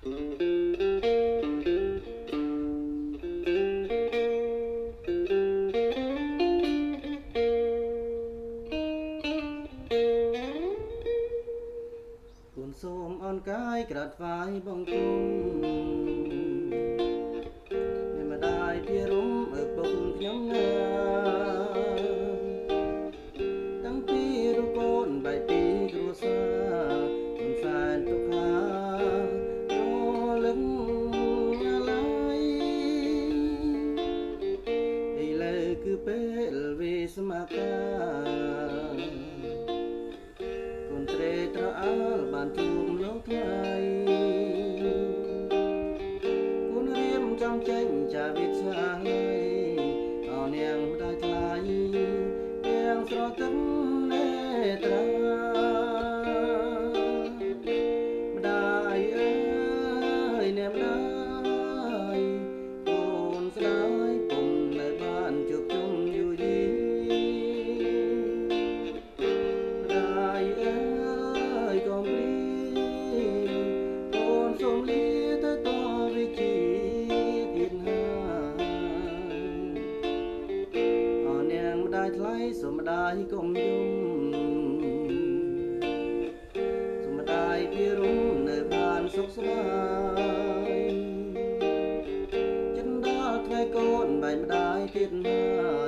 គុណសូមអនកាយក្រាត់ថ្វាយបង្គំមានម្ដាយពីរំឪពុកខ្ញុំណាតាំងពីរូបកូនបែកពីគ្រួសារគុណសែនទុក្ខារលឹងអាឡ័យឥឡូវគឺពេលវិស្មកាត្រេត្រអាលបានជួបលោកថ្លៃគុណរៀមចំចេញចាវិទ្យាល័យអោនាងម្ដាយថ្លៃទាំងស្រទឹងនេត្រាម្ដាយអើយអ្នកម្ដាយកូនស្ដាយពុំនៅបានជួបជុំយូរយីម្ដាយអើយកុំព្រីកូនសូមលាទៅតវិជាទៀតហើយអរនាងម្ដាយថ្លៃសូមម្ដាយកុំយំសូមម្ដាយពីរុំនៅបានសុខស្បាយចិនដល់ថ្ងៃកូនបែកម្ដាយទៀតហើយ